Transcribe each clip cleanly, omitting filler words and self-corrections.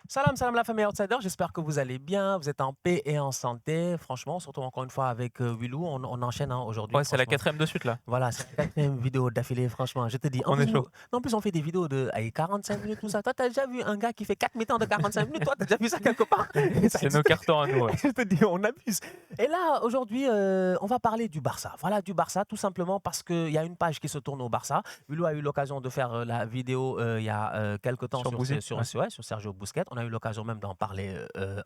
Salam, salam la famille Outsider, j'espère que vous allez bien, vous êtes en paix et en santé. Franchement, surtout encore une fois avec Willou, on enchaîne aujourd'hui, Ouais, c'est la franchement. 4e de suite là. Voilà, c'est la quatrième vidéo d'affilée, franchement. Je te dis, en On plus, est nous, chaud. en plus on fait des vidéos de allez, 45 minutes, tout ça. Toi, t'as déjà vu un gars qui fait 4 mi-temps de 45 minutes? Toi, t'as déjà vu ça quelque part? Ça C'est nos existe. cartons à nous, ouais. Je te dis, on abuse. Et là, aujourd'hui, on va parler du Barça. Voilà, du Barça, tout simplement parce qu'il y a une page qui se tourne au Barça. Willou a eu l'occasion de faire la vidéo il y a quelques temps Sur sur, Bouzy, ouais. ouais, sur Sergio Busquets. On a eu l'occasion même d'en parler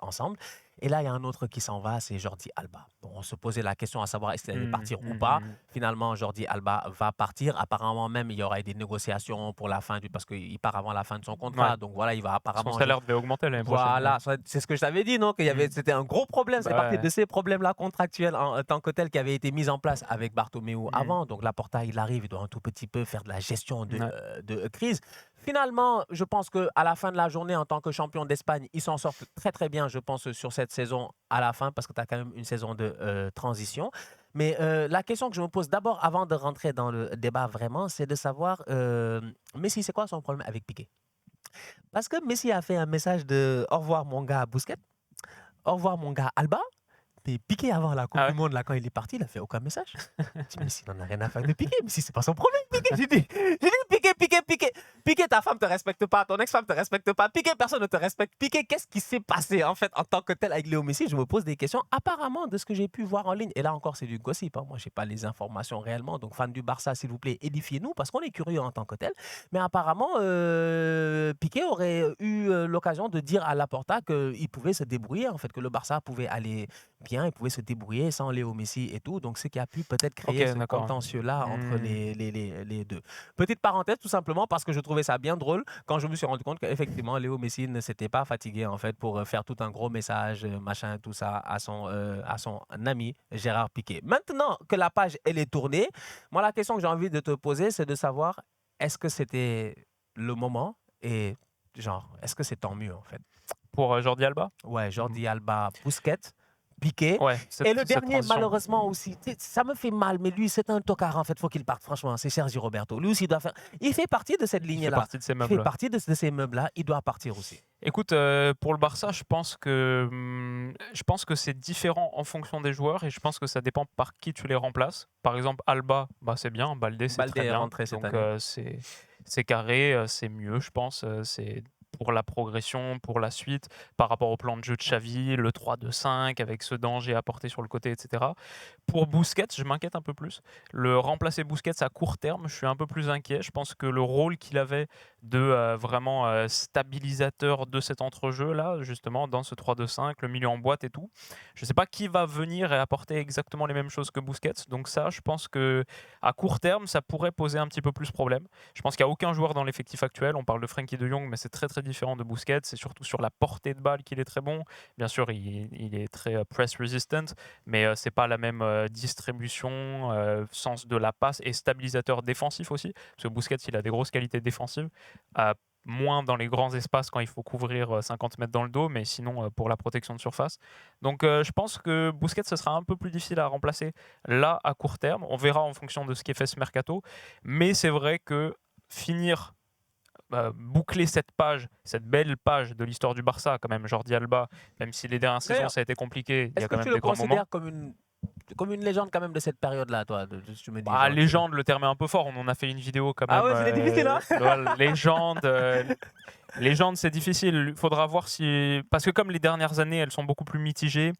ensemble. Et là, il y a un autre qui s'en va, c'est Jordi Alba. Bon, on se posait la question à savoir est-ce qu'il allait partir ou pas. Finalement, Jordi Alba va partir. Apparemment, même, il y aura des négociations pour la fin parce qu'il part avant la fin de son Ouais. contrat. Donc voilà, il va Son apparemment. salaire devait augmenter l'année prochaine. Voilà, c'est ce que je t'avais dit, non? C'était un gros problème. C'est Bah parti ouais. de ces problèmes-là contractuels en tant que tels qui avaient été mis en place avec Bartomeu Mmh. avant. Donc Laporta, il arrive, il doit un tout petit peu faire de la gestion Ouais. de crise. Finalement, je pense qu'à la fin de la journée, en tant que champion d'Espagne, ils s'en sortent très très bien, je pense, sur cette saison à la fin, parce que tu as quand même une saison de transition. Mais la question que je me pose d'abord, avant de rentrer dans le débat vraiment, c'est de savoir, Messi, c'est quoi son problème avec Piqué? Parce que Messi a fait un message de au revoir mon gars Busquets, au revoir mon gars Alba. Mais Piqué avant la Coupe Ah du ouais? Monde, là, quand il est parti, il a fait aucun message. Je dis, Messi, il n'en a rien à faire de Piqué. Messi, c'est pas son problème, Piqué. J'ai dit, Piqué, Piqué, Piqué. Piqué, ta femme te respecte pas, ton ex-femme te respecte pas. Piqué, personne ne te respecte. Piqué, qu'est-ce qui s'est passé, en fait, en tant que tel avec Léo Messi? Je me pose des questions. Apparemment, de ce que j'ai pu voir en ligne, et là encore, c'est du gossip. Hein. Moi, je n'ai pas les informations réellement. Donc, fan du Barça, s'il vous plaît, édifiez-nous, parce qu'on est curieux en tant que tel. Mais apparemment, Piqué aurait eu l'occasion de dire à Laporta qu'il pouvait se débrouiller, en fait, que le Barça pouvait aller bien, il pouvait se débrouiller sans Léo Messi et tout. Donc, ce qui a pu peut-être OK, créer ce d'accord. contentieux-là entre Mmh. les deux. Petite parenthèse, tout simplement parce que je trouvais ça bien drôle quand je me suis rendu compte qu'effectivement, Léo Messi ne s'était pas fatigué en fait pour faire tout un gros message, machin, tout ça, à son ami Gérard Piqué. Maintenant que la page, elle est tournée, moi, la question que j'ai envie de te poser, c'est de savoir, est-ce que c'était le moment et genre, est-ce que c'est tant mieux en fait? Pour, Jordi Alba? Ouais, Mmh. Jordi Alba, Busquets, Piqué. Ouais, Et le cette dernier, transition. malheureusement aussi, ça me fait mal, mais lui, c'est un tocard, en fait, faut qu'il parte, franchement, c'est Sergi Roberto. Lui aussi, il doit faire. Il fait partie de cette Il fait lignée-là. partie de ces Il fait meubles. partie de ces meubles-là, il doit partir aussi. Écoute, pour le Barça, je pense que c'est différent en fonction des joueurs et je pense que ça dépend par qui tu les remplaces. Par exemple, Alba, bah, c'est bien, Baldé, c'est Baldé très est bien. rentré cette Donc, année. c'est carré, c'est mieux, je pense, c'est pour la progression, pour la suite, par rapport au plan de jeu de Xavi, le 3-2-5 avec ce danger apporté sur le côté, et cetera. Pour Busquets, je m'inquiète un peu plus. Le remplacer Busquets à court terme, je suis un peu plus inquiet. Je pense que le rôle qu'il avait de vraiment stabilisateur de cet entrejeu-là, justement, dans ce 3-2-5, le milieu en boîte et tout. Je ne sais pas qui va venir et apporter exactement les mêmes choses que Busquets. Donc ça, je pense que à court terme, ça pourrait poser un petit peu plus problème. Je pense qu'il n'y a aucun joueur dans l'effectif actuel. On parle de Frenkie de Jong, mais c'est très très différent de Busquets. C'est surtout sur la portée de balle qu'il est très bon. Bien sûr, il est très press resistant, mais c'est pas la même distribution, sens de la passe et stabilisateur défensif aussi. Parce que Busquets, il a des grosses qualités défensives. Moins dans les grands espaces quand il faut couvrir 50 mètres dans le dos, mais sinon pour la protection de surface. Donc je pense que Busquets, ce sera un peu plus difficile à remplacer là à court terme. On verra en fonction de ce qui est fait ce mercato. Mais c'est vrai que finir, boucler cette page, cette belle page de l'histoire du Barça, quand même, Jordi Alba, même si les dernières saisons D'ailleurs, ça a été compliqué, il y est-ce a que quand tu même le des grands moments. considères comme une légende quand même de cette période-là, toi? Tu me dis, Bah, genre. légende, le terme est un peu fort. On en a fait une vidéo quand Ah même. ouais, c'était difficile, hein? Voilà, légende, légende, c'est difficile. Il faudra voir si. Parce que comme les dernières années, elles sont beaucoup plus mitigées,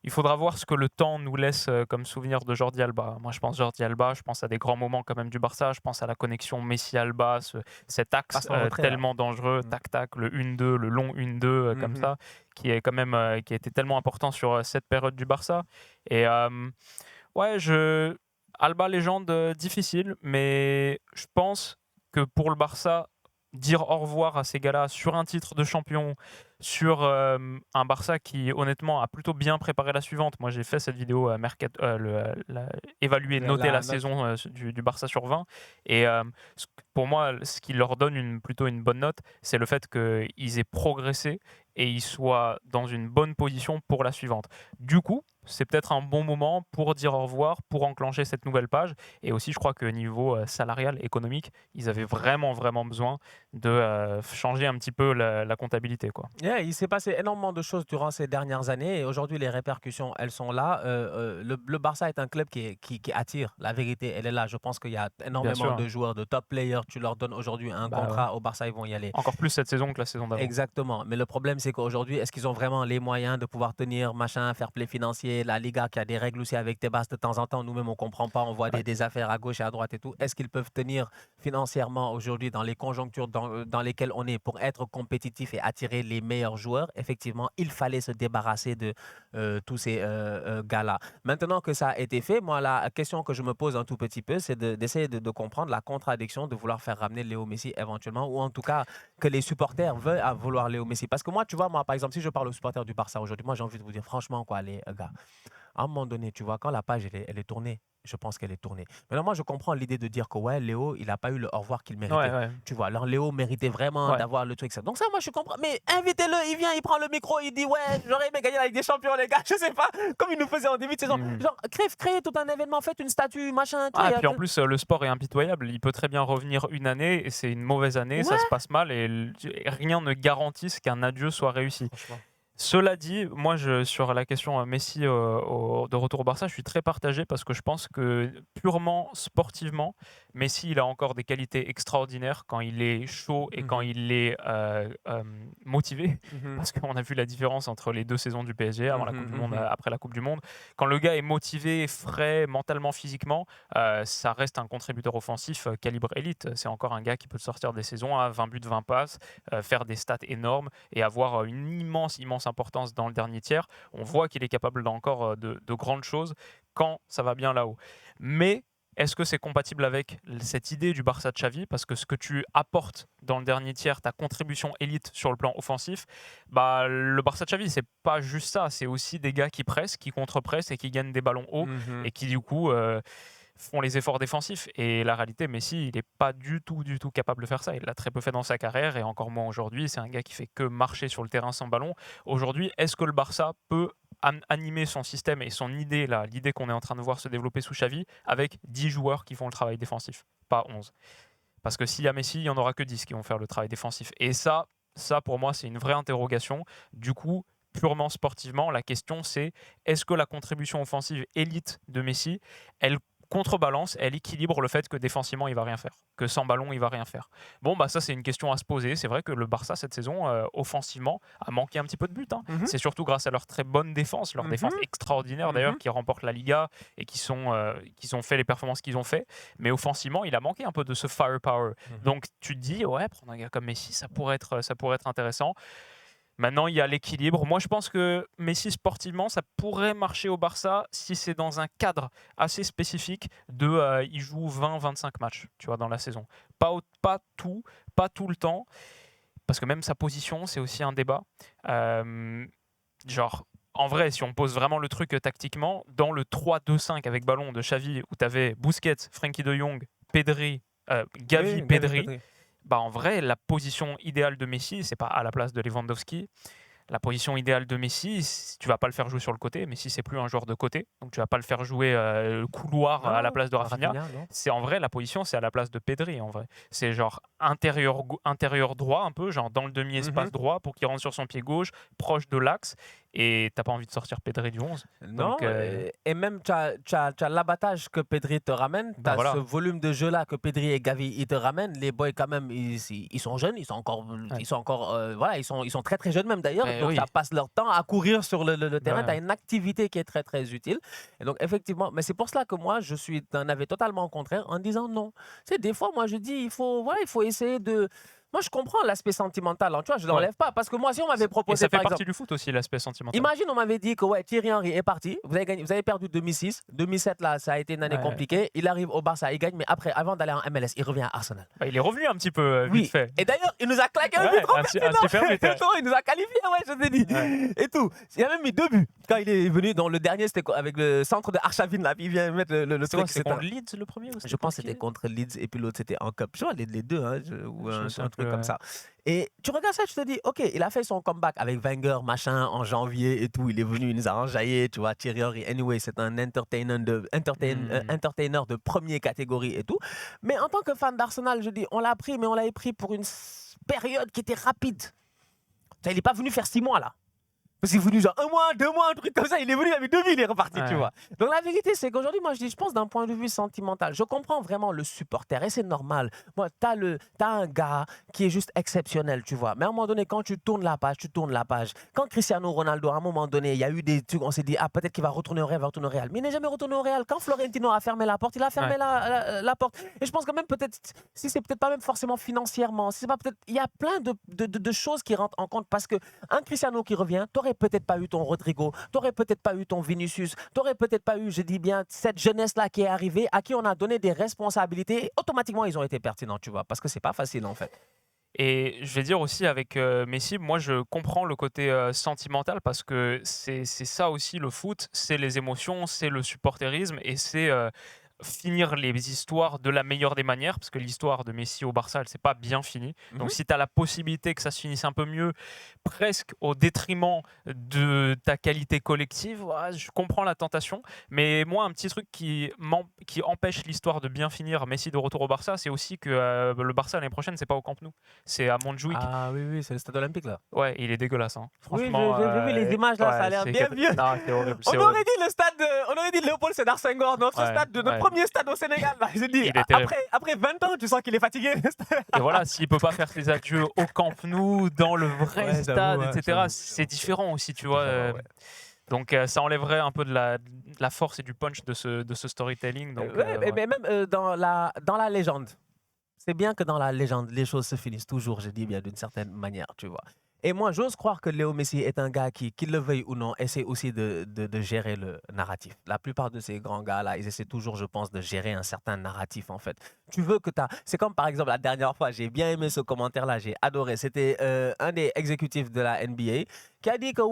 il faudra voir ce que le temps nous laisse comme souvenir de Jordi Alba. Moi, je pense Jordi Alba, je pense à des grands moments quand même du Barça. Je pense à la connexion Messi-Alba, cet Pas axe sans retrait, là. tellement dangereux, Mm. tac-tac, le 1-2, le long 1-2, comme Mhm. ça, qui est quand même qui a été tellement important sur cette période du Barça. Et ouais, Alba légende, difficile, mais je pense que pour le Barça, dire au revoir à ces gars-là sur un titre de champion, sur un Barça qui honnêtement a plutôt bien préparé la suivante. Moi j'ai fait cette vidéo évaluer, noter la Note. saison du Barça sur 20 et pour moi ce qui leur donne plutôt une bonne note, c'est le fait qu'ils aient progressé et ils soient dans une bonne position pour la suivante. Du coup, c'est peut-être un bon moment pour dire au revoir, pour enclencher cette nouvelle page. Et aussi, je crois que niveau salarial, économique, ils avaient vraiment, vraiment besoin de changer un petit peu la comptabilité, quoi. Yeah, il s'est passé énormément de choses durant ces dernières années et aujourd'hui, les répercussions, elles sont là. Le Barça est un club qui attire. La vérité, elle est là. Je pense qu'il y a Bien énormément sûr. de joueurs, de top players. Tu leur donnes aujourd'hui un Bah ouais. contrat au Barça, ils vont y aller. Encore plus cette saison que la saison d'avant. Exactement. Mais le problème, c'est qu'aujourd'hui, est-ce qu'ils ont vraiment les moyens de pouvoir tenir, machin, fair play financier, la Liga qui a des règles aussi avec Tebas de temps en temps, nous-mêmes, on comprend pas, on voit Ouais. des affaires à gauche et à droite et tout. Est-ce qu'ils peuvent tenir financièrement aujourd'hui dans les conjonctures dans lesquelles on est pour être compétitif et attirer les meilleurs joueurs? Effectivement, il fallait se débarrasser de tous ces gars-là. Maintenant que ça a été fait, moi, la question que je me pose un tout petit peu, c'est d'essayer de comprendre la contradiction de vouloir faire ramener Léo Messi éventuellement, ou en tout cas que les supporters veulent à vouloir Léo Messi. Parce que moi, tu vois, moi, par exemple, si je parle aux supporters du Barça aujourd'hui, moi, j'ai envie de vous dire franchement, quoi, les gars, à un moment donné, tu vois, quand la page, elle est tournée, je pense qu'elle est tournée. Maintenant, moi, je comprends l'idée de dire que, ouais, Léo, il n'a pas eu le au revoir qu'il Ouais, méritait. ouais. Tu vois, alors Léo méritait vraiment Ouais. d'avoir le truc. Ça. Donc ça, moi, je comprends. Mais invitez-le, il vient, il prend le micro, il dit, ouais, j'aurais aimé gagner la Ligue des Champions, les gars, je sais pas, comme il nous faisait en début de saison. Genre, créez tout un événement, faites une statue, machin. Ah, et puis en plus, le sport est impitoyable. Il peut très bien revenir une année et c'est une mauvaise année, ça se passe mal et rien ne garantisse qu'un adieu soit réussi. Franchement. Cela dit, moi, sur la question Messi de retour au Barça, je suis très partagé parce que je pense que purement sportivement, Messi, il a encore des qualités extraordinaires quand il est chaud et quand il est motivé. Parce qu'on a vu la différence entre les deux saisons du PSG, avant la Coupe du Monde, après la Coupe du Monde. Quand le gars est motivé, frais, mentalement, physiquement, ça reste un contributeur offensif calibre élite. C'est encore un gars qui peut sortir des saisons à 20 buts, 20 passes, faire des stats énormes et avoir une immense importance dans le dernier tiers. On voit qu'il est capable encore de grandes choses quand ça va bien là-haut. Mais est-ce que c'est compatible avec cette idée du Barça de Xavi? Parce que ce que tu apportes dans le dernier tiers, ta contribution élite sur le plan offensif, bah, le Barça de Xavi, c'est pas juste ça. C'est aussi des gars qui pressent, qui contre-pressent et qui gagnent des ballons hauts et qui du coup font les efforts défensifs. Et la réalité, Messi, il n'est pas du tout capable de faire ça. Il l'a très peu fait dans sa carrière et encore moins aujourd'hui. C'est un gars qui fait que marcher sur le terrain sans ballon. Aujourd'hui, est-ce que le Barça peut animer son système et son idée, là, l'idée qu'on est en train de voir se développer sous Xavi, avec 10 joueurs qui font le travail défensif, pas 11? Parce que s'il y a Messi, il n'y en aura que 10 qui vont faire le travail défensif. Et ça pour moi, c'est une vraie interrogation. Du coup, purement sportivement, la question c'est, est-ce que la contribution offensive élite de Messi, elle contrebalance, elle équilibre le fait que défensivement il va rien faire, que sans ballon il va rien faire? Bon, bah ça c'est une question à se poser. C'est vrai que le Barça cette saison offensivement a manqué un petit peu de buts, hein. C'est surtout grâce à leur très bonne défense, leur défense extraordinaire d'ailleurs, qui remporte la Liga et qui ont fait les performances qu'ils ont fait. Mais offensivement il a manqué un peu de ce firepower. Donc tu te dis, ouais, prendre un gars comme Messi, ça pourrait être intéressant. Maintenant, il y a l'équilibre. Moi, je pense que Messi, sportivement, ça pourrait marcher au Barça si c'est dans un cadre assez spécifique de il joue 20-25 matchs, tu vois, dans la saison. Pas tout le temps, parce que même sa position, c'est aussi un débat. Genre, en vrai, si on pose vraiment le truc tactiquement, dans le 3-2-5 avec ballon de Xavi, où tu avais Busquets, Frenkie de Jong, Pedri, Gavi, Pedri. Bah, en vrai, la position idéale de Messi, c'est pas à la place de Lewandowski. La position idéale de Messi, tu vas pas le faire jouer sur le côté. Messi, c'est plus un joueur de côté, donc tu vas pas le faire jouer couloir à la place de Rafinha. C'est en vrai, la position, c'est à la place de Pedri. En vrai, c'est genre intérieur droit, un peu, genre dans le demi-espace droit pour qu'il rentre sur son pied gauche, proche de l'axe. Et t'as pas envie de sortir Pedri du 11. Non, et même tu as l'abattage que Pedri te ramène, tu as ce volume de jeu-là que Pedri et Gavi ils te ramènent. Les boys, quand même, ils sont jeunes, ils sont encore voilà, ils sont très très jeunes même d'ailleurs. Donc ça passe leur temps à courir sur le terrain. Tu as une activité qui est très très utile. Et donc effectivement, mais c'est pour cela que moi je suis d'un avis totalement contraire en disant non. Tu sais, des fois moi je dis il faut essayer de... Moi, je comprends l'aspect sentimental. Tu vois, je ne l'enlève pas. Parce que moi, si on m'avait proposé. Et ça fait partie du foot aussi, l'aspect sentimental. Imagine, on m'avait dit que ouais, Thierry Henry est parti. Vous avez perdu 2006. 2007, là, ça a été une année compliquée. Il arrive au Barça, il gagne. Mais après, avant d'aller en MLS, il revient à Arsenal. Bah, il est revenu un petit peu vite fait. Et d'ailleurs, il nous a claqué un but. Il nous a qualifié, je t'ai dit. Et tout. Il a même mis 2 buts. Quand il est venu, dans le dernier, c'était avec le centre de Arshavin. Là, puis il vient mettre le truc. C'était contre Leeds le premier? Je pense que c'était contre Leeds. Et puis l'autre, c'était en Cup. Je vois les deux. Ou un truc truc comme ça. Et tu regardes ça, tu te dis, ok, il a fait son comeback avec Wenger, machin, en janvier et tout. Il est venu, il nous a enjaillé, tu vois. Thierry Henry, anyway, c'est un entertainer de première catégorie et tout. Mais en tant que fan d'Arsenal, je dis, on l'a pris, mais on l'a pris pour une période qui était rapide. Il n'est pas venu faire 6 mois, là. Parce qu'il est venu genre 1 mois, 2 mois, un truc comme ça. Il est venu, il a mis 2 vies, il est reparti, tu vois. Donc la vérité, c'est qu'aujourd'hui, moi, je pense d'un point de vue sentimental, je comprends vraiment le supporter et c'est normal. Moi, t'as un gars qui est juste exceptionnel, tu vois. Mais à un moment donné, quand tu tournes la page, tu tournes la page. Quand Cristiano Ronaldo, à un moment donné, il y a eu des trucs, on s'est dit, ah, peut-être qu'il va retourner au Real, Mais il n'est jamais retourné au Real. Quand Florentino a fermé la porte, il a fermé la porte. Et je pense que même peut-être, si c'est peut-être pas même forcément financièrement, si c'est pas peut-être, il y a plein de choses qui rentrent en compte parce que un Cristiano qui revient, t'aurais peut-être pas eu ton Rodrigo, t'aurais peut-être pas eu ton Vinicius, t'aurais peut-être pas eu, je dis bien, cette jeunesse-là qui est arrivée, à qui on a donné des responsabilités, et automatiquement ils ont été pertinents, tu vois, parce que c'est pas facile en fait. Et je vais dire aussi avec Messi, moi je comprends le côté sentimental parce que c'est ça aussi le foot, c'est les émotions, c'est le supporterisme et c'est finir les histoires de la meilleure des manières parce que l'histoire de Messi au Barça, elle s'est pas bien finie. Donc si tu as la possibilité que ça se finisse un peu mieux, presque au détriment de ta qualité collective, je comprends la tentation. Mais moi, un petit truc qui empêche l'histoire de bien finir Messi de retour au Barça, c'est aussi que le Barça l'année prochaine, c'est pas au Camp Nou, c'est à Montjuïc. Ah oui, c'est le stade olympique là. Ouais, il est dégueulasse. Hein. Oui, Franchement, j'ai vu les images là, ça a l'air bien vieux. Non, c'est horrible. On aurait dit le stade, on aurait dit Léopold Sédar Senghor, notre stade de notre premier stade au Sénégal. Là. Je dis, après 20 ans, tu sens qu'il est fatigué. Et voilà, s'il peut pas faire ses adieux au Camp Nou, dans le vrai stade, etc., c'est différent aussi, tu vois. Donc ça enlèverait un peu de la force et du punch de ce storytelling. Donc, mais même dans la légende, c'est bien que dans la légende, les choses se finissent toujours, je dis bien, d'une certaine manière, tu vois. Et moi, j'ose croire que Léo Messi est un gars qui, qu'il le veuille ou non, essaie aussi de gérer le narratif. La plupart de ces grands gars-là, ils essaient toujours, je pense, de gérer un certain narratif, en fait. Tu veux que t'as... C'est comme, par exemple, la dernière fois, j'ai bien aimé ce commentaire-là, j'ai adoré. C'était un des exécutifs de la NBA qui a dit que,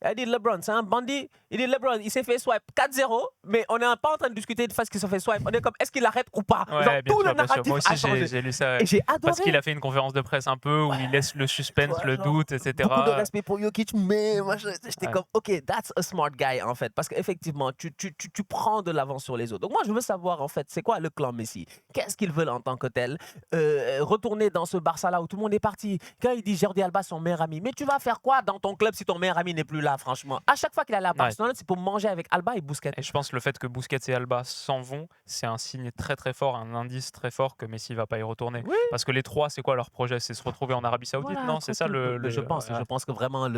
il a dit LeBron, c'est un bandit. Il dit LeBron, il s'est fait swipe 4-0, mais on n'est pas en train de discuter de face qu'il se fait swipe. On est comme, est-ce qu'il arrête ou pas? Ouais, genre, tout le sûr, narratif moi a aussi, changé. j'ai lu ça. Et j'ai adoré. Parce qu'il a fait une conférence de presse un peu où il laisse le suspense, le doute, etc. Beaucoup de respect pour Jokic, mais moi, j'étais comme, OK, that's a smart guy, en fait. Parce qu'effectivement, tu prends de l'avance sur les autres. Donc moi, je veux savoir, en fait, c'est quoi le clan Messi? Qu'est-ce qu'ils veulent en tant que tel? Retourner dans ce Barça-là où tout le monde est parti. Quand il dit Jordi Alba, son meilleur ami, mais tu vas faire quoi dans ton club si ton meilleur ami n'est plus là, franchement? À chaque fois qu'il allait à Barcelone, c'est pour manger avec Alba et Busquets. Et je pense que le fait que Busquets et Alba s'en vont, c'est un signe très très fort, un indice très fort que Messi va pas y retourner. Oui. Parce que les trois, c'est quoi leur projet? C'est se retrouver en Arabie Saoudite, Voilà, non? C'est ça je pense que vraiment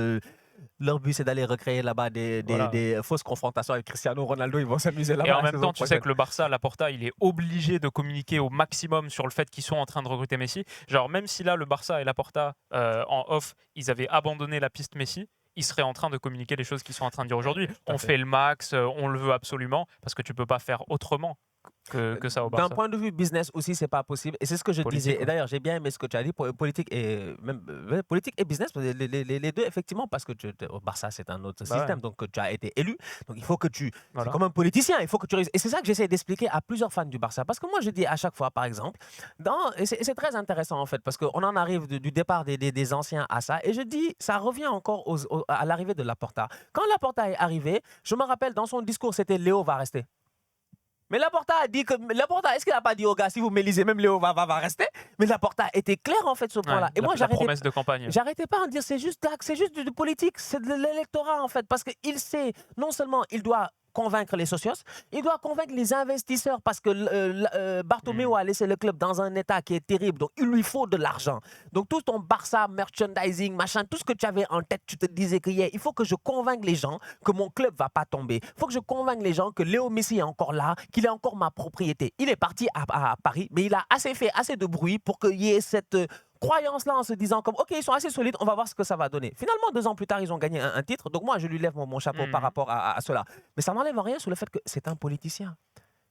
leur but c'est d'aller recréer là-bas des fausses confrontations avec Cristiano Ronaldo. Ils vont s'amuser là-bas. Et en même temps, tu sais que le Barça, Laporta, il est obligé de communiquer au maximum sur le fait qu'ils sont en train de recruter Messi. Genre, même si là, le Barça et Laporta, en off, ils avaient abandonné la piste Messi, ils seraient en train de communiquer les choses qu'ils sont en train de dire aujourd'hui. On fait le max, on le veut absolument, parce que tu peux pas faire autrement que ça au Barça. D'un point de vue business aussi, c'est pas possible. Et c'est ce que je disais. Et d'ailleurs, j'ai bien aimé ce que tu as dit, politique et business, les deux, effectivement, parce que au Barça, c'est un autre système. Donc, tu as été élu. Donc, il faut que tu... C'est comme un politicien, il faut que tu réussisses. Et c'est ça que j'essaie d'expliquer à plusieurs fans du Barça. Parce que moi, je dis à chaque fois, par exemple, et c'est très intéressant, en fait, parce qu'on en arrive du départ des anciens à ça. Et je dis, ça revient encore à l'arrivée de Laporta. Quand Laporta est arrivé, je me rappelle, dans son discours, c'était Léo va rester. Mais Laporta a dit que... Laporta, est-ce qu'il n'a pas dit aux gars, si vous m'élisez, même Léo va rester? Mais Laporta était clair, en fait, sur ce point-là. Et moi, la promesse de campagne. J'arrêtais pas de dire, c'est juste du politique, c'est de l'électorat, en fait. Parce qu'il sait, non seulement il doit convaincre les socios, il doit convaincre les investisseurs parce que Bartomeu a laissé le club dans un état qui est terrible, donc il lui faut de l'argent. Donc tout ton Barça, merchandising, machin, tout ce que tu avais en tête, tu te disais il faut que je convainque les gens que mon club va pas tomber. Il faut que je convainque les gens que Léo Messi est encore là, qu'il est encore ma propriété. Il est parti à Paris, mais il a fait assez de bruit pour qu'il y ait cette... croyance-là en se disant comme, OK, ils sont assez solides, on va voir ce que ça va donner. Finalement, 2 ans plus tard, ils ont gagné un titre. Donc moi, je lui lève mon chapeau par rapport à cela. Mais ça n'enlève rien sur le fait que c'est un politicien.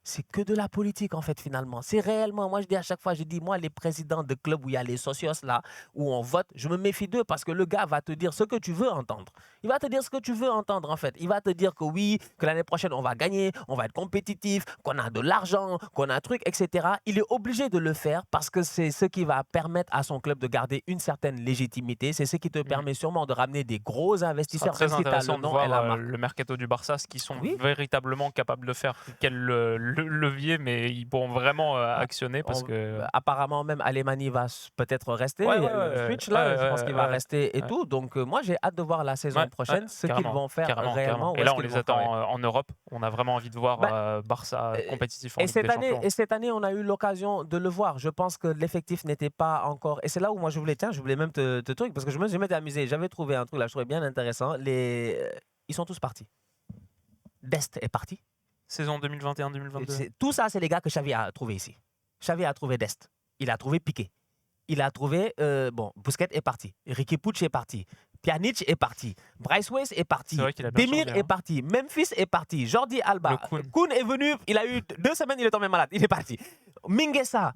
c'est que de la politique en fait finalement. C'est réellement, moi je dis à chaque fois, je dis moi les présidents de clubs où il y a les socios là, où on vote, je me méfie d'eux parce que le gars va te dire ce que tu veux entendre. Il va te dire ce que tu veux entendre en fait. Il va te dire que oui, que l'année prochaine on va gagner, on va être compétitif, qu'on a de l'argent, qu'on a un truc, etc. Il est obligé de le faire parce que c'est ce qui va permettre à son club de garder une certaine légitimité. C'est ce qui te permet sûrement de ramener des gros Ce sera investisseurs, très même si tu as le intéressant de nom et la voir marque. le mercato du Barça, ce qu'ils sont Oui. véritablement capables de faire. Quel levier, mais ils pourront vraiment actionner parce que. Apparemment, même Alemani va peut-être rester. Ouais, Le Switch, là, je pense qu'il va rester et tout. Donc, moi, j'ai hâte de voir la saison prochaine, ce qu'ils vont faire réellement. Et là, on les attend en Europe. On a vraiment envie de voir Barça compétitif en Ligue des Champions. Et cette année, on a eu l'occasion de le voir. Je pense que l'effectif n'était pas encore. Et c'est là où moi, je voulais même te truc, parce que je m'étais amusé. J'avais trouvé un truc là, je trouvais bien intéressant. Ils sont tous partis. Dest est parti. Saison 2021-2022. Tout ça, c'est les gars que Xavi a trouvé ici. Xavi a trouvé Dest. Il a trouvé Piqué. Il a trouvé, Busquets est parti. Riqui Puig est parti. Pjanic est parti. Bryce Weiss est parti. Demir est parti. Memphis est parti. Jordi Alba. Koun est venu. Il a eu 2 semaines, il est tombé malade. Il est parti. Mingueza.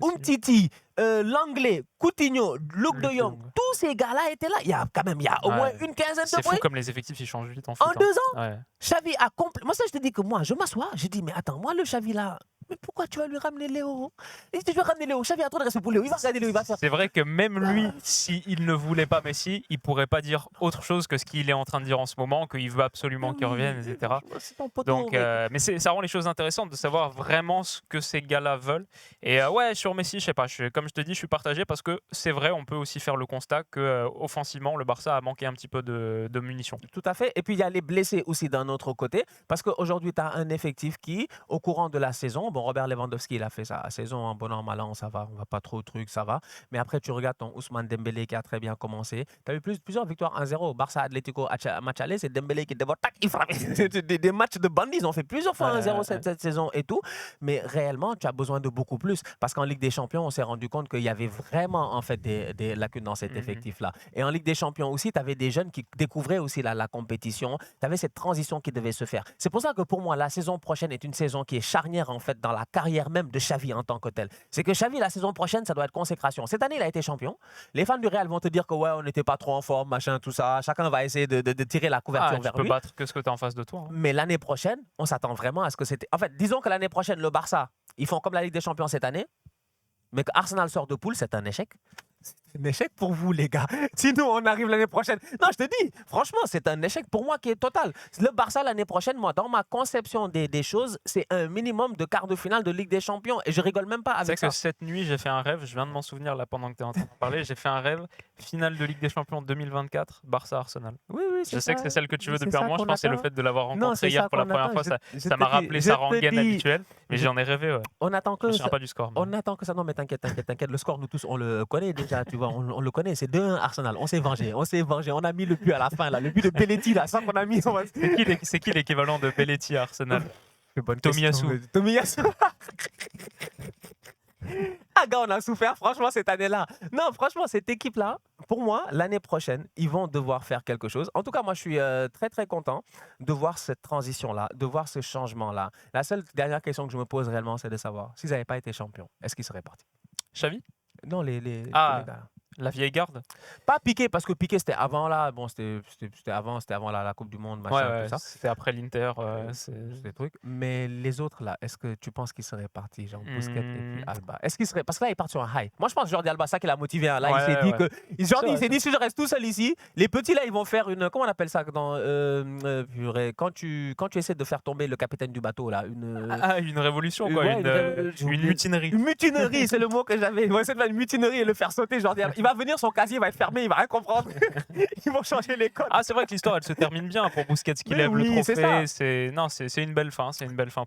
Umtiti, Langlais, Coutinho, Luke de Jong, tous ces gars-là étaient là. Il y a au moins une quinzaine de points. C'est fou comme les effectifs ils changent vite en foot. En 2 ans, Xavi a complet. Moi, ça, je te dis que moi, je m'assois, je dis, mais attends, moi, le Xavi là, mais pourquoi tu vas lui ramener Léo? Et si tu veux ramener Léo, Xavi a trop de respect pour Léo. Il va regarder Léo, il va faire. C'est vrai que même lui, s'il ne voulait pas Messi, il pourrait pas dire autre chose que ce qu'il est en train de dire en ce moment, qu'il veut absolument qu'il revienne, etc. Donc, mais ça rend les choses intéressantes de savoir vraiment ce que ces gars-là veulent. Et ouais, sur Messi, je sais pas, comme je te dis, je suis partagé parce que c'est vrai, on peut aussi faire le constat que offensivement, le Barça a manqué un petit peu de munitions. Tout à fait. Et puis, il y a les blessés aussi d'un autre côté, parce qu'aujourd'hui, tu as un effectif qui, au courant de la saison, bon, Robert Lewandowski, il a fait sa saison en bon an, mal an, ça va, on va pas trop au truc, ça va. Mais après, tu regardes ton Ousmane Dembélé qui a très bien commencé. Tu as eu plusieurs victoires 1-0. Barça Atlético, match aller, c'est Dembélé qui dévoile, tac, il frappe. Des matchs de bandits, ils ont fait plusieurs fois 1-0 cette saison et tout. Mais réellement, tu as besoin de beaucoup plus, parce qu'en Ligue des Champions, on s'est rendu compte qu'il y avait vraiment en fait des lacunes dans cet effectif-là. Et en Ligue des Champions aussi, tu avais des jeunes qui découvraient aussi la compétition. Tu avais cette transition qui devait se faire. C'est pour ça que pour moi, la saison prochaine est une saison qui est charnière en fait dans la carrière même de Xavi en tant que tel. C'est que Xavi, la saison prochaine, ça doit être consécration. Cette année, il a été champion. Les fans du Real vont te dire que ouais, on n'était pas trop en forme, machin, tout ça. Chacun va essayer de tirer la couverture vers lui. Tu peux battre que ce que tu as en face de toi. Mais l'année prochaine, on s'attend vraiment à ce que c'était. En fait, disons que l'année prochaine, le Barça, ils font comme la Ligue des Champions cette année, mais que Arsenal sort de poule, c'est un échec. C'est un échec pour vous, les gars. Sinon, on arrive l'année prochaine. Non, je te dis, franchement, c'est un échec pour moi qui est total. Le Barça, l'année prochaine, moi, dans ma conception des choses, c'est un minimum de quart de finale de Ligue des Champions. Et je rigole même pas avec ça. C'est que cette nuit, j'ai fait un rêve. Je viens de m'en souvenir là pendant que tu es en train de parler. J'ai fait un rêve. Finale de Ligue des Champions 2024, Barça-Arsenal. Oui, je sais que c'est celle que tu veux depuis un mois. Je pense que c'est le fait de l'avoir rencontré hier pour la première fois. Ça m'a rappelé sa rengaine habituelle. Mais j'en ai rêvé, ouais. On attend que je ne me pas du score. On attend que ça. Non, mais t'inquiète. Le score, nous tous, on le connaît déjà, tu vois. On le connaît. C'est 2-1 Arsenal. On s'est vengé. On a mis le but à la fin, là. Le but de Belletti, là. Ça qu'on a mis. C'est qui l'équivalent de Belletti à Arsenal? Tomiyasu. Ah, gars, on a souffert, franchement, cette année-là. Non, franchement, cette équipe-là, pour moi, l'année prochaine, ils vont devoir faire quelque chose. En tout cas, moi, je suis très, très content de voir cette transition-là, de voir ce changement-là. La seule dernière question que je me pose réellement, c'est de savoir, s'ils n'avaient pas été champions, est-ce qu'ils seraient partis? Xavi? Non, les gars. La vieille garde? Pas Piqué, parce que Piqué, c'était avant là. Bon, c'était avant la Coupe du Monde, machin, tout ça. C'était après l'Inter. Ces trucs. Mais les autres, là, est-ce que tu penses qu'ils seraient partis, genre Busquets et puis Alba? Est-ce qu'ils seraient... Parce que là, ils partent sur un high. Moi, je pense que Jordi Alba, ça qui l'a motivé. Hein. Là, il s'est dit que... Jordi, il s'est dit, si je reste tout seul ici, les petits, là, ils vont faire une... Comment on appelle ça dans, quand tu essaies de faire tomber le capitaine du bateau, là. Une révolution, quoi. Une mutinerie. Une mutinerie, c'est le mot que j'avais. Ils vont essayer de faire une mutinerie et le faire sauter, Jordi Alba. Il va venir, son casier va être fermé, il va rien comprendre. Ils vont changer les codes. Ah, c'est vrai que l'histoire, elle se termine bien pour Busquets qui lève le trophée. C'est une belle fin,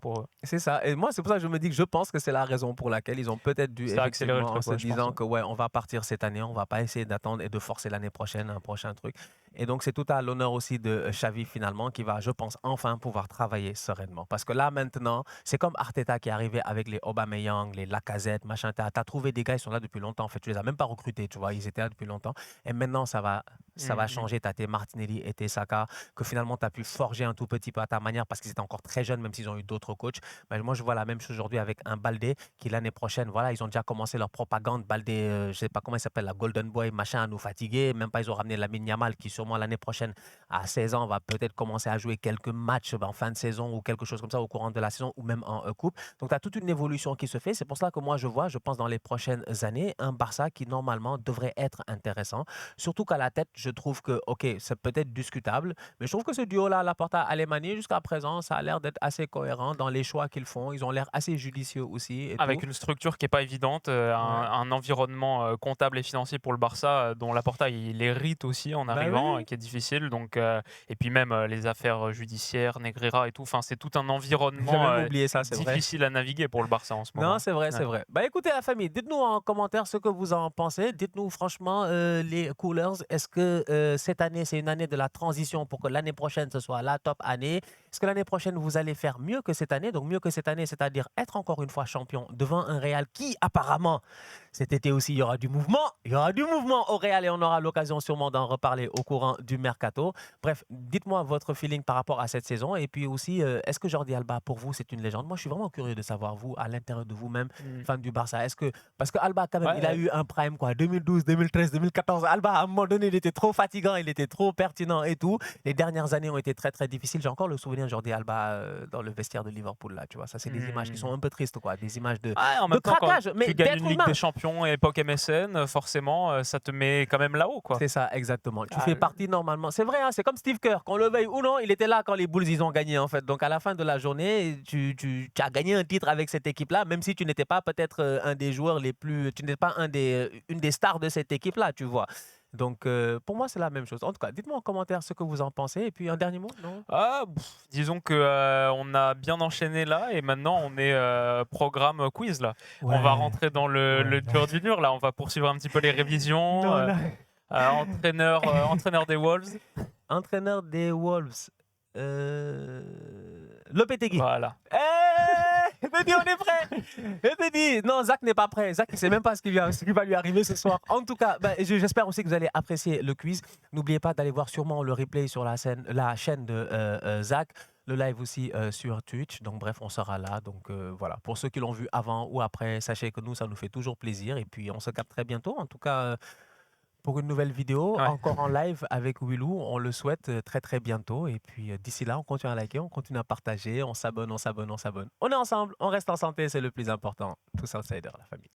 pour eux. C'est ça. Et moi, c'est pour ça que je me dis que je pense que c'est la raison pour laquelle ils ont peut-être dû accélérer le truc, en se disant que ouais, on va partir cette année, on va pas essayer d'attendre et de forcer l'année prochaine un prochain truc. Et donc, c'est tout à l'honneur aussi de Xavi finalement qui va, je pense, enfin pouvoir travailler sereinement. Parce que là, maintenant, c'est comme Arteta qui est arrivé avec les Aubameyang, les Lacazette, machin. T'as trouvé des gars, ils sont là depuis longtemps. En fait, tu les as même pas recrutés, tu vois. Ils étaient là depuis longtemps. Et maintenant, ça va ça va changer. Tu as tes Martinelli et tes Saka, que finalement tu as pu forger un tout petit peu à ta manière parce qu'ils étaient encore très jeunes, même s'ils ont eu d'autres coachs. Mais moi, je vois la même chose aujourd'hui avec un Baldé qui, l'année prochaine, voilà, ils ont déjà commencé leur propagande. Baldé, je ne sais pas comment il s'appelle, la Golden Boy, machin, à nous fatiguer. Même pas, ils ont ramené Lamine Yamal qui, sûrement l'année prochaine, à 16 ans, va peut-être commencer à jouer quelques matchs en fin de saison ou quelque chose comme ça au courant de la saison ou même en coupe. Donc, tu as toute une évolution qui se fait. C'est pour ça que moi, je pense dans les prochaines années, un Barça qui, normalement, devrait être intéressant. Surtout qu'à la tête, je trouve que, OK, c'est peut-être discutable, mais je trouve que ce duo-là, Laporta, Alemany, jusqu'à présent, ça a l'air d'être assez cohérent dans les choix qu'ils font. Ils ont l'air assez judicieux aussi et Avec tout. une structure qui n'est pas évidente, un environnement comptable et financier pour le Barça, dont Laporta il hérite aussi en Bah arrivant, oui. qui est difficile. Donc, et puis même les affaires judiciaires, Negreira et tout, c'est tout un environnement J'avais même oublié ça, c'est vrai. difficile à naviguer pour le Barça en ce Non, moment. c'est vrai, Ouais. c'est vrai. Bah écoutez la famille, dites-nous en commentaire ce que vous en pensez. Dites-nous franchement les Coolers, est-ce que cette année c'est une année de la transition pour que l'année prochaine ce soit la top année? Est-ce que l'année prochaine vous allez faire mieux que cette année? Donc mieux que cette année, c'est-à-dire être encore une fois champion devant un Real qui apparemment cet été aussi il y aura du mouvement. Il y aura du mouvement au Real et on aura l'occasion sûrement d'en reparler au courant du mercato. Bref, dites-moi votre feeling par rapport à cette saison et puis aussi est-ce que Jordi Alba pour vous c'est une légende? Moi je suis vraiment curieux de savoir vous à l'intérieur de vous-même, fan du Barça. Est-ce que parce que Alba quand même, il a eu un prime quoi, 2012, 2013, 2014. Alba à un moment donné, il était trop fatigant, il était trop pertinent et tout. Les dernières années ont été très très difficiles. J'ai encore le souvenir de Jordi Alba dans le vestiaire de Liverpool là, tu vois. Ça c'est des images qui sont un peu tristes quoi, des images de En même temps, quand craquage, mais tu gagnes d'être une Ligue humain. des Champions époque MSN, forcément, ça te met quand même là-haut, quoi. C'est ça, exactement. Tu Ah, fais partie normalement. C'est vrai, hein, c'est comme Steve Kerr. Qu'on le veuille ou non, il était là quand les Bulls ils ont gagné en fait. Donc à la fin de la journée, tu as gagné un titre avec cette équipe-là, même si tu n'étais pas peut-être un des joueurs les plus, tu n'étais pas une des stars de cette équipe-là, tu vois. Donc pour moi c'est la même chose. En tout cas, dites-moi en commentaire ce que vous en pensez. Et puis un dernier mot, non? Disons que on a bien enchaîné là et maintenant on est programme quiz là. On va rentrer dans le dur du dur là. On va poursuivre un petit peu les révisions. Non, là. Entraîneur des Wolves. Entraîneur des Wolves. Lopetegui. Voilà. Baby, on est prêt. Baby, non, Zach n'est pas prêt. Zach, il ne sait même pas ce qui va lui arriver ce soir. En tout cas, j'espère aussi que vous allez apprécier le quiz. N'oubliez pas d'aller voir sûrement le replay sur la chaîne de Zach. Le live aussi sur Twitch. Donc bref, on sera là. Donc voilà, pour ceux qui l'ont vu avant ou après, sachez que nous, ça nous fait toujours plaisir. Et puis on se capte très bientôt. En tout cas, pour une nouvelle vidéo, encore en live avec Willou. On le souhaite très très bientôt. Et puis d'ici là, on continue à liker, on continue à partager, on s'abonne, on s'abonne, on s'abonne. On est ensemble, on reste en santé, c'est le plus important. Tous outsiders, la famille.